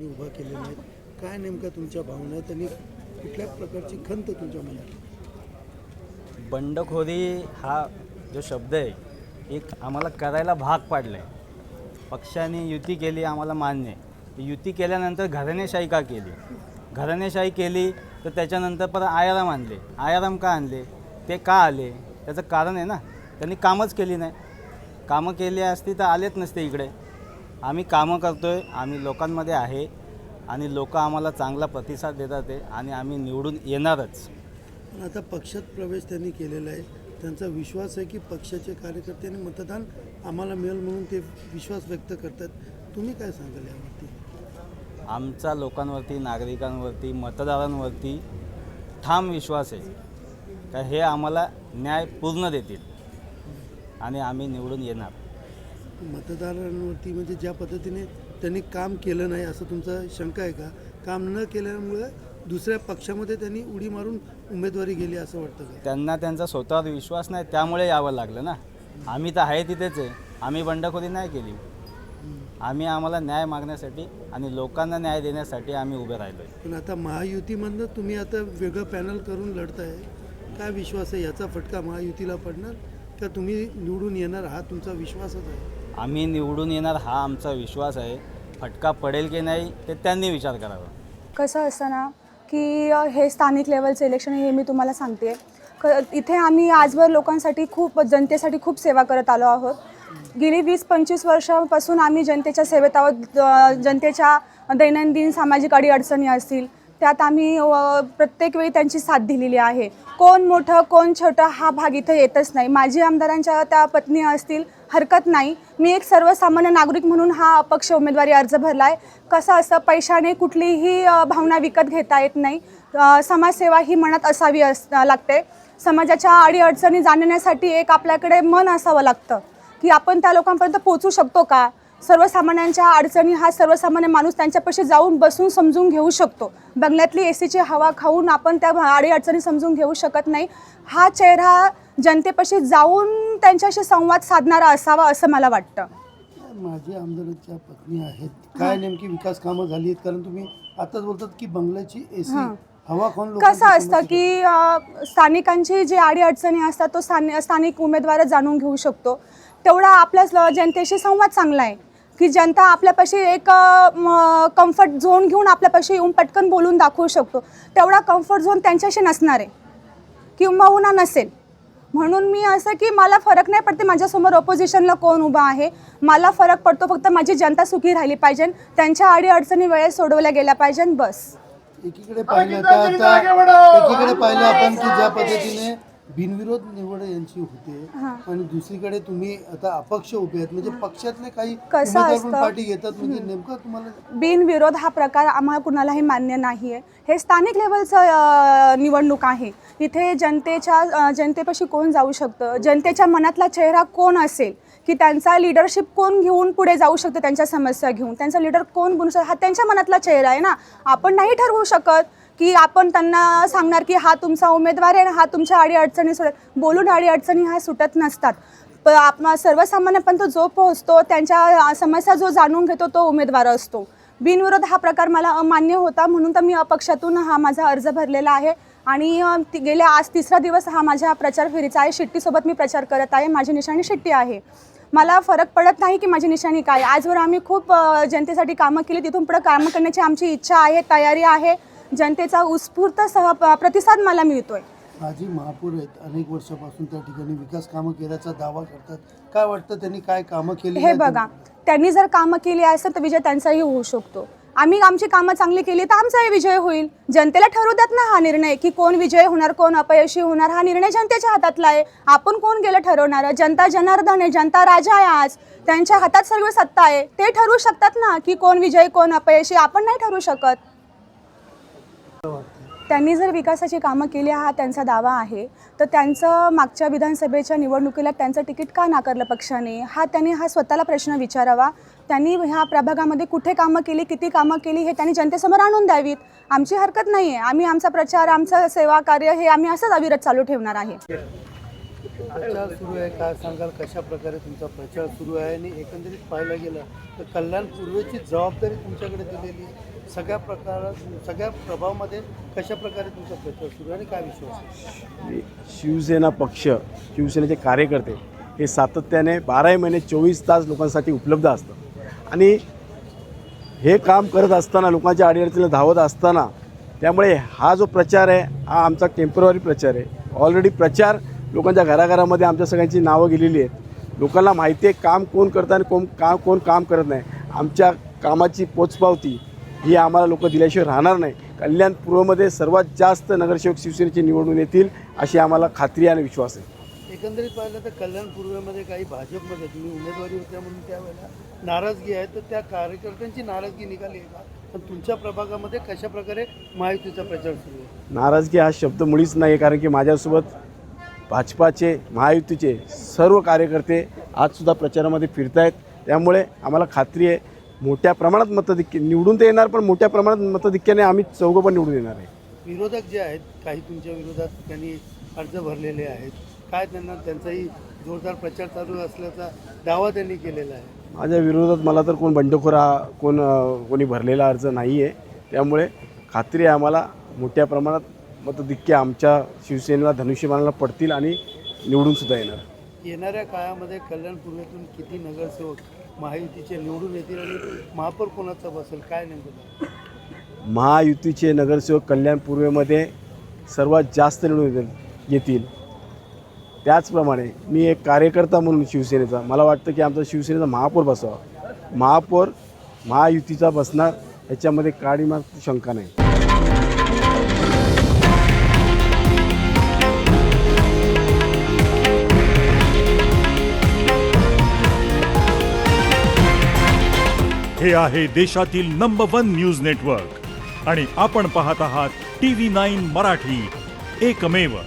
त्यांनी उभा केलेला आहे. काय नेमका तुमच्या भावना आहेत आणि कुठल्या प्रकारची खंत तुमच्या मनात? बंडखोरी हा जो शब्द आहे एक आम्हाला करायला भाग पाडलं आहे. पक्षाने युती केली आम्हाला मान्य आहे. युती केल्यानंतर घराणेशाही का केली? घराणेशाही केली तर त्याच्यानंतर परत आयाराम आणले. आयाराम का आणले? ते का आले? त्याचं कारण आहे ना, त्यांनी कामच केली नाही. कामं केली असती तर आलेच नसते इकडे. आम्ही कामं करतो आहे, आम्ही लोकांमध्ये आहे आणि लोक आम्हाला चांगला प्रतिसाद देतात आहे आणि आम्ही निवडून येणारच. पण आता पक्षात प्रवेश त्यांनी केलेला आहे. त्यांचा विश्वास आहे की पक्षाचे कार्यकर्त्यांनी मतदान आम्हाला मिळेल म्हणून ते विश्वास व्यक्त करतात. तुम्ही काय सांगाल यावरती? आमचा लोकांवरती, नागरिकांवरती, मतदारांवरती ठाम विश्वास आहे का हे आम्हाला न्याय पूर्ण देतील आणि आम्ही निवडून येणार. मतदारांवरती म्हणजे ज्या पद्धतीने त्यांनी काम केलं नाही असं तुमचा शंका आहे का? काम न केल्यामुळे दुसऱ्या पक्षामध्ये त्यांनी उडी मारून उमेदवारी गेली असं वाटतं का? त्यांना त्यांचा स्वतःवर विश्वास नाही त्यामुळे यावं लागलं ना. आम्ही तर आहे तिथेच आहे. आम्ही बंडखोरी नाही केली. आम्हाला न्याय मागण्यासाठी आणि लोकांना न्याय देण्यासाठी आम्ही उभे राहिलो आहे. पण आता महायुतीमधनं तुम्ही आता वेगळं पॅनल करून लढताय. काय विश्वास आहे याचा फटका महायुतीला पडणार का तुम्ही निवडून येणार हा तुमचा विश्वासच आहे? आम्ही निवडून येणार हा आमचा विश्वास आहे. फटका पडेल की नाही ते त्यांनी विचार करावा. कसं असतं ना की हे स्थानिक लेवलचं इलेक्शन हे मी तुम्हाला सांगते. इथे आम्ही आजवर लोकांसाठी जनतेसाठी खूप सेवा करत आलो आहोत. गेली 20-25 वर्षापासून आम्ही जनतेच्या सेवेत आहोत. जनतेच्या दैनंदिन सामाजिक अडीअडचणी असतील त्यात आम्ही प्रत्येक वेळी त्यांची साथ दिलेली आहे. कोण मोठं कोण छोटं हा भाग इथे येतच नाही. माजी आमदारांच्या त्या पत्नी असतील हरकत नाही. मी एक सर्वसामान्य नागरिक म्हणून हा अपक्ष उमेदवारी अर्ज भरला आहे. कसं असतं पैशाने कुठलीही भावना विकत घेता येत नाही. समाजसेवा ही मनात असावी लागते. समाजाच्या अडीअडचणी जाणण्यासाठी एक आपल्याकडे मन असावं लागतं की आपण त्या लोकांपर्यंत पोहोचू शकतो का? सर्वसामान्यांच्या अडचणी हा सर्वसामान्य माणूस त्यांच्यापाशी जाऊन बसून समजून घेऊ शकतो. बंगल्यातली एसीची हवा खाऊन आपण त्या अडीअडचणी समजून घेऊ शकत नाही. हा चेहरा जनतेपाशी जाऊन त्यांच्याशी संवाद साधणारा असावा असं मला वाटतं. माजी आमदारांच्या पत्नी आहेत. काय नेमकी विकास कामं झाली आहेत? कारण तुम्ही आताच बोलतात की बंगल्याची एसी हवा खाऊन कसं असतं की स्थानिकांची जी अडीअडचणी असतात तो स्थानिक उमेदवारच जाणून घेऊ शकतो. तेवढा आपल्या जनतेशी संवाद चांगला आहे की जनता आपल्यापाशी एक कम्फर्ट झोन घेऊन आपल्यापाशी येऊन पटकन बोलून दाखवू शकतो. तेवढा कम्फर्ट झोन त्यांच्याशी नसणार आहे किंबहुना नसेल. म्हणून मी असं की मला फरक नाही पडते माझ्यासमोर ऑपोजिशनला कोण उभा आहे. मला फरक पडतो फक्त माझी जनता सुखी राहिली पाहिजे. त्यांच्या अडीअडचणी वेळेत सोडवल्या गेल्या पाहिजे बस. एकीकडे पाहिलं आपण की ज्या पद्धतीने बिनविरोध निवड यांची होते आणि दुसरीकडे तुम्ही आता अपक्ष उभे आहेत म्हणजे पक्षातले काही पार्टी घेतात म्हणजे नेमकं तुम्हाला बिनविरोध हा प्रकार आम्हाला कुणालाही मान्य नाही आहे. हे स्थानिक लेवलचं निवडणूक आहे. इथे जनतेपाशी कोण जाऊ शकतं, जनतेच्या मनातला चेहरा कोण असेल की त्यांचा लिडरशिप कोण घेऊन पुढे जाऊ शकतं, त्यांच्या समस्या घेऊन त्यांचा लिडर कोण बनू शकतो हा त्यांच्या मनातला चेहरा आहे ना. आपण नाही ठरवू शकत की आपण त्यांना सांगणार की हा तुमचा उमेदवार आहे हा तुमच्या अडीअडचणी सुटत. बोलून अडीअडचणी ह्या सुटत नसतात. सर्वसामान्यपर्यंत जो पोहोचतो त्यांच्या समस्या जो जाणून घेतो तो उमेदवार असतो. बिनविरोध हा प्रकार मला अमान्य होता म्हणून तर मी अपक्षातून हा माझा अर्ज भरलेला आहे आणि गेल्या आज 3रा दिवस हा माझ्या प्रचार फेरीचा आहे. शिट्टीसोबत मी प्रचार करत आहे. माझी निशाणी शिट्टी आहे. मला फरक पडत नाही की माझी निशाणी काय. आजवर आम्ही खूप जनतेसाठी कामं केली. तिथून पुढे कामं करण्याची आमची इच्छा आहे, तयारी आहे. जनतेचा उत्स्फूर्त प्रतिसाद मला मिळतोय. माजी महापौर आहेत. अनेक वर्षापासून त्या ठिकाणी विकास कामं केल्याचा दावा करतात. काय वाटतं त्यांनी काय कामं केली? हे बघा त्यांनी जर कामं केली असेल तर विजय त्यांचाही होऊ शकतो. आम्ही आमची कामं चांगली केली तर आमचाही विजय होईल. जनतेला ठरवू द्यात ना हा निर्णय की कोण विजय होणार कोण अपयशी होणार. हा निर्णय जनतेच्या हातातला आहे. आपण कोण गेलं ठरवणार? जनता जनार्दन आहे. जनता राजा आहे. आज त्यांच्या हातात सर्व सत्ता आहे. ते ठरवू शकतात ना की कोण विजय कोण अपयशी. आपण नाही ठरवू शकत. त्यांनी जर विकासाची कामं केली हा त्यांचा दावा आहे तर त्यांचं मागच्या विधानसभेच्या निवडणुकीला त्यांचं तिकीट का नाकारलं पक्षाने त्यांनी स्वतःला प्रश्न विचारावा. त्यांनी ह्या प्रभागामध्ये कुठे कामं केली किती कामं केली हे त्यांनी जनतेसमोर आणून द्यावीत. आमची हरकत नाही आहे. आम्ही आमचा प्रचार आमचं सेवा कार्य हे आम्ही असंच अविरत चालू ठेवणार आहे. प्रचार सुरू आहे, काय सांगाल कशा प्रकारे तुमचा प्रचार सुरू आहे? आणि एकंदरीत पाहायला गेलं तर कल्याण पूर्वेची जबाबदारी तुमच्याकडे दिलेली आहे. सगळ्या प्रभावामध्ये कशा प्रकारे तुमचा प्रचार सुरू आहे आणि काय विश्वास आहे? शिवसेना पक्ष, शिवसेनेचे कार्यकर्ते हे सातत्याने 12 महिने 24 तास लोकांसाठी उपलब्ध असतात आणि हे काम करत असताना लोकांच्या अडीअडचणीला धावत असताना त्यामुळे हा जो प्रचार आहे हा आमचा टेम्पररी प्रचार आहे. ऑलरेडी प्रचार लोकांच्या घराघरामध्ये आमच्या सगळ्यांची नावं गेलेली आहेत. लोकांना माहिती आहे काम कोण करतं आणि कोण काम करत नाही. आमच्या कामाची पोचपावती ही आम्हाला लोक दिल्याशिवाय राहणार नाही. कल्याण पूर्वमध्ये सर्वात जास्त नगरसेवक शिवसेनेचे निवडून येतील अशी आम्हाला खात्री आणि विश्वास आहे. एकंदरीत पाहिलं तर कल्याण पूर्वेमध्ये काही भाजपमध्ये तुम्ही उमेदवारी होत्या म्हणून त्यावेळेला नाराजगी आहे, तर त्या कार्यकर्त्यांची नाराजगी निघाली आहे का? पण तुमच्या प्रभागामध्ये कशा प्रकारे महायुतीचा प्रचार सुरू आहे? नाराजगी हा शब्द मुळीच नाही आहे, कारण की माझ्यासोबत भाजपाचे महायुतीचे सर्व कार्यकर्ते आजसुद्धा प्रचारामध्ये फिरत आहेत. त्यामुळे आम्हाला खात्री आहे मोठ्या प्रमाणात मतधिक्य निवडून तर येणार, पण मोठ्या प्रमाणात मतधिक्याने आम्ही चौघं पण निवडून येणार आहे. विरोधक जे आहेत काही तुमच्या विरोधात त्यांनी अर्ज भरलेले आहेत, काय त्यांचाही जोरदार प्रचार चालू असल्याचा दावा त्यांनी केलेला आहे. माझ्या विरोधात मला तर कोणी भरलेला अर्ज नाही आहे. त्यामुळे खात्री आहे आम्हाला मोठ्या प्रमाणात मतधिक्य आमच्या शिवसेनेला धनुष्यबाणाला पडतील आणि निवडूनसुद्धा येणार. येणाऱ्या काळामध्ये कल्याण पूर्वेतून किती नगरसेवक महायुतीचे निवडून येतील आणि महापौर कोणाचा बसेल, काय नेमकं? महायुतीचे नगरसेवक कल्याण पूर्वेमध्ये सर्वात जास्त निवडून येतील. त्याचप्रमाणे मी एक कार्यकर्ता म्हणून शिवसेनेचा मला वाटतं की आमचा शिवसेनेचा महापौर बसावा. महापौर महायुतीचा बसणार याच्यामध्ये काळी मात्र शंका नाही. हे आहे देशातील नंबर 1 न्यूज नेटवर्क आणि आपण पाहत आहात TV9 मराठी, एकमेव.